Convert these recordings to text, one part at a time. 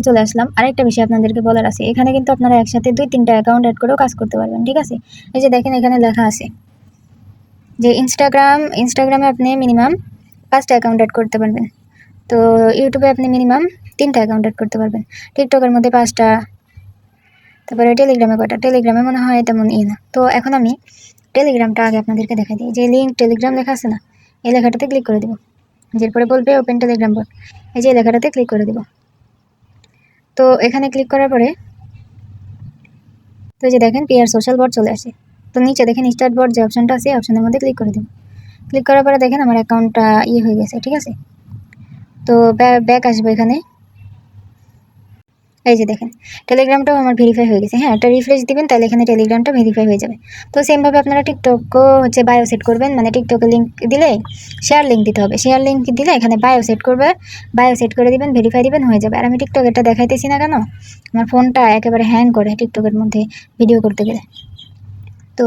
চলে আসলাম। আরেকটা বিষয় আপনাদেরকে বলার আছে, এখানে কিন্তু আপনারা একসাথে 2-3টা অ্যাকাউন্ট অ্যাড করেও কাজ করতে পারবেন, ঠিক আছে। এই যে দেখেন এখানে লেখা আছে যে ইনস্টাগ্রামে আপনি মিনিমাম 5টা অ্যাকাউন্ট অ্যাড করতে পারবেন। তো ইউটিউবে আপনি মিনিমাম 3টা অ্যাকাউন্ট অ্যাড করতে পারবেন। টিকটকের মধ্যে 5টা, তারপরে টেলিগ্রামে কয়টা, টেলিগ্রামে মনে হয় তেমন না। তো এখন আমি টেলিগ্রামটা আগে আপনাদেরকে দেখাই দিই। যে লিঙ্ক টেলিগ্রাম লেখা আছে না, এই লেখাটাতে ক্লিক করে দেবো। এরপরে বলবে ওপেন টেলিগ্রাম বট, এই যে লেখাটাতে ক্লিক করে দেবো। তো এখানে ক্লিক করার পরে তো যে দেখেন পিআর সোশ্যাল বট চলে আসে। তো নিচে দেখেন স্টার্ট বট যে অপশনটা আছে, অপশনের মধ্যে ক্লিক করে দেবো। ক্লিক করার পরে দেখেন আমার অ্যাকাউন্টটা হয়ে গেছে, ঠিক আছে। তো ব্যাক আসবে এখানে, এই যে দেখেন টেলিগ্রামটাও আমার ভেরিফাই হয়ে গেছে। হ্যাঁ, একটা রিফ্রেশ দিবেন, তাহলে এখানে টেলিগ্রামটা ভেরিফাই হয়ে যাবে। তো সেমভাবে আপনারা টিকটকও বায়ো সেট করবেন, মানে টিকটকে লিঙ্ক দিলে শেয়ার লিঙ্ক দিতে হবে। শেয়ার লিঙ্ক দিলে এখানে বায়ো সেট করবে, বায়ো সেট করে দিবেন, ভেরিফাই দিবেন, হয়ে যাবে। আর আমি টিকটকেরটা দেখাইতেছি না কেন, আমার ফোনটা একেবারে হ্যাং করে টিকটকের মধ্যে ভিডিও করতে গেলে। তো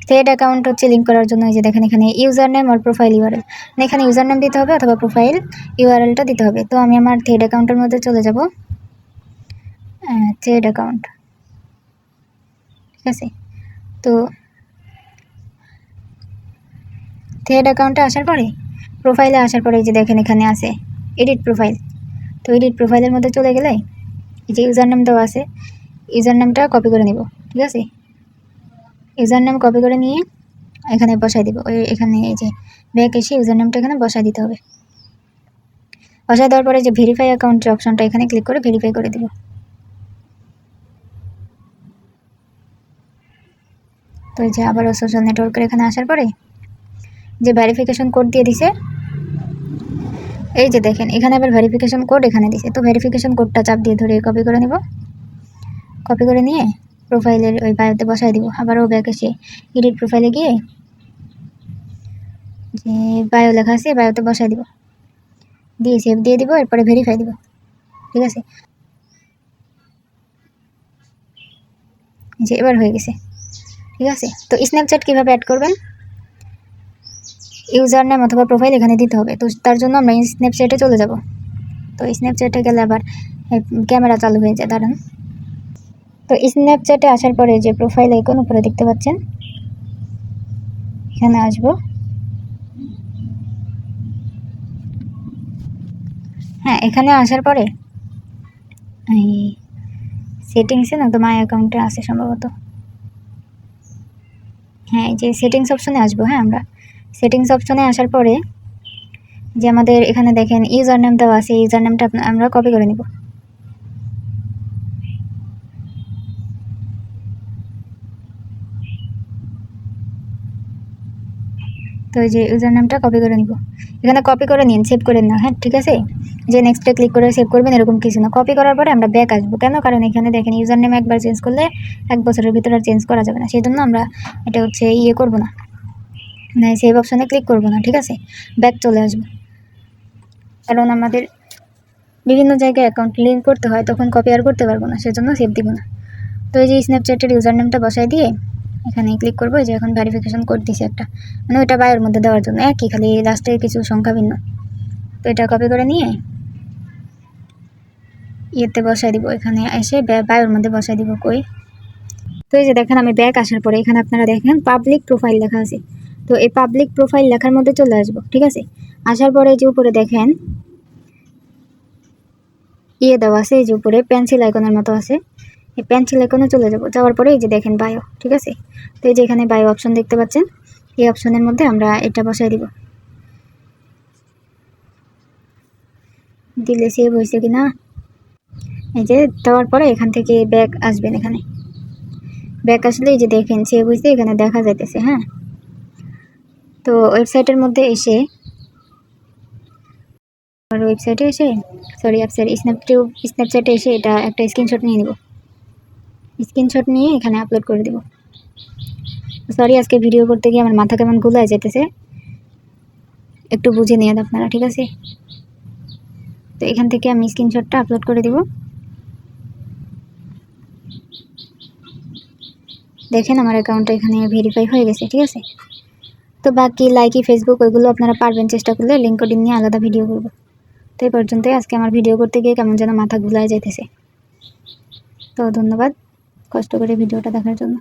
থ্রেড অ্যাকাউন্ট লিঙ্ক করার জন্য এই যে দেখেন এখানে ইউজার নেম আর প্রোফাইল ইউআরএল, এখানে ইউজার নেম দিতে হবে অথবা প্রোফাইল ইউআরএলটা দিতে হবে। তো আমি আমার থ্রেড অ্যাকাউন্টের মধ্যে চলে যাব, থ্রেড অ্যাকাউন্ট, ঠিক আছে। তো থ্রেড অ্যাকাউন্টে আসার পরে প্রোফাইলে আসার পরে যে দেখেন এখানে আছে এডিট প্রোফাইল। তো এডিট প্রোফাইলের মধ্যে চলে গেলে এই যে ইউজার নেম দেওয়া আছে, ইউজার নেমটা কপি করে নেব, ঠিক আছে। ইউজার নেম কপি করে নিয়ে এখানে বসাই দিব। ওই এখানে এই যে ব্যাক এসে ইউজার নেমটা এখানে বসাই দিতে হবে। বসাই দেওয়ার পরে যে ভেরিফাই অ্যাকাউন্ট অপশনটা এখানে ক্লিক করে ভেরিফাই করে দেব। তো এই যে আবারও সোশ্যাল নেটওয়ার্কের এখানে আসার পরে যে ভেরিফিকেশন কোড দিয়ে দিছে, এই যে দেখেন এখানে আবার ভেরিফিকেশন কোড এখানে দিছে। তো ভেরিফিকেশন কোডটা চাপ দিয়ে ধরে কপি করে নেব। কপি করে নিয়ে প্রোফাইলের ওই বায়োতে বসাই দিব। আবারও ব্যাক এসে এডিট প্রোফাইলে গিয়ে যে বায়ো লেখা আছে বায়োতে বসাই দিব, দিয়ে সেভ দিয়ে দিব, এরপরে ভেরিফাই দিব, ঠিক আছে। যে এবার হয়ে গেছে, ঠিক আছে। তো স্ন্যাপচ্যাট কীভাবে অ্যাড করবেন, ইউজার নেম অথবা প্রোফাইল এখানে দিতে হবে। তো তার জন্য আমরা স্ন্যাপচ্যাটে চলে যাব। তো স্ন্যাপচ্যাটে গেলে আবার ক্যামেরা চালু হয়ে যায়, দাঁড়ান। তো স্ন্যাপচ্যাটে আসার পরে যে প্রোফাইল আইকন উপরে দেখতে পাচ্ছেন, এখানে আসব। হ্যাঁ, এখানে আসার পরে এই সেটিংসে না, তো মাই অ্যাকাউন্টে আছে সম্ভবত। হ্যাঁ, এই যে সেটিংস অপশনে আসবো। হ্যাঁ, আমরা সেটিংস অপশনে আসার পরে যে আমাদের এখানে দেখেন ইউজার নেম দেওয়া আছে, ইউজার নেমটা আমরা কপি করে নিব। তো এই যে ইউজার নেমটা কপি করে নিব, এখানে কপি করে নিন, সেভ করেন না। হ্যাঁ, ঠিক আছে। যে নেক্সটে ক্লিক করে সেভ করবেন এরকম কিছু না। কপি করার পরে আমরা ব্যাক আসবো, কেন, কারণ এখানে দেখেন ইউজার নেম একবার চেঞ্জ করলে 1 বছরের ভিতরে আর চেঞ্জ করা যাবে না। সেই জন্য আমরা এটা করবো না, মানে সেভ অপশনে ক্লিক করবো না, ঠিক আছে। ব্যাক চলে আসবো, কারণ আমাদের বিভিন্ন জায়গায় অ্যাকাউন্ট লিঙ্ক করতে হয়, তখন কপি আর করতে পারবো না, সেজন্য সেভ দিব না। তো এই যে স্ন্যাপচ্যাটের ইউজার নেমটা বসাই দিয়ে এখানে ক্লিক করবো। যে এখন ভেরিফিকেশন কোড দিছে একটা, মানে ওইটা বায়োর মধ্যে দেওয়ার জন্য একই, খালি লাস্টে কিছু সংখ্যা ভিন্ন। তো এটা কপি করে নিয়ে ইয়েতে বসাই দিব, এখানে এসে বায়োর মধ্যে বসাই দিব। তো এই যে দেখেন আমি ব্যাক আসার পরে এখানে আপনারা দেখেন পাবলিক প্রোফাইল লেখা আছে। তো এই পাবলিক প্রোফাইল লেখার মধ্যে চলে আসবো, ঠিক আছে। আসার পরে যে উপরে দেখেন দেওয়া আছে, এই যে উপরে পেন্সিল আইকনের মতো আছে, এই পেন্সিল আইকনে চলে যাব। যাওয়ার পরে এই যে দেখেন বায়ো, ঠিক আছে। তো এই যে এখানে বায়ো অপশন দেখতে পাচ্ছেন, এই অপশনের মধ্যে আমরা এটা বসাই দিব। দিলে সেভ হয়েছে কিনা, এই যে দেওয়ার পরে এখান থেকে ব্যাক আসবেন। এখানে ব্যাক আসলে এই যে দেখেন সেভ হয়েছে, এখানে দেখা যাইতেছে। হ্যাঁ, তো ওয়েবসাইটের মধ্যে এসে আর ওয়েবসাইটে এসে স্ন্যাপচ্যাটে এসে এটা একটা স্ক্রিনশট নিয়ে নিব। স্ক্রিনশট নিয়ে এখানে আপলোড করে দেব। সরি, আজকে ভিডিও করতে গিয়ে আমার মাথা কেমন গুলায় যেতেছে, একটু বুঝে নিয়ে আপনারা, ঠিক আছে। তো এখান থেকে আমি স্ক্রিনশটটা আপলোড করে দেব। দেখেন আমার অ্যাকাউন্টটা এখানে ভেরিফাই হয়ে গেছে, ঠিক আছে। তো বাকি লাইকি ফেসবুক ওইগুলো আপনারা পারবেন, চেষ্টা করলে লিঙ্কডিন নিয়ে আলাদা ভিডিও করব। তো এই পর্যন্তই। আজকে আমার ভিডিও করতে গিয়ে কেমন যেন মাথা ঘুলায় যাইতেছে। তো ধন্যবাদ কষ্ট করে ভিডিওটা দেখার জন্য।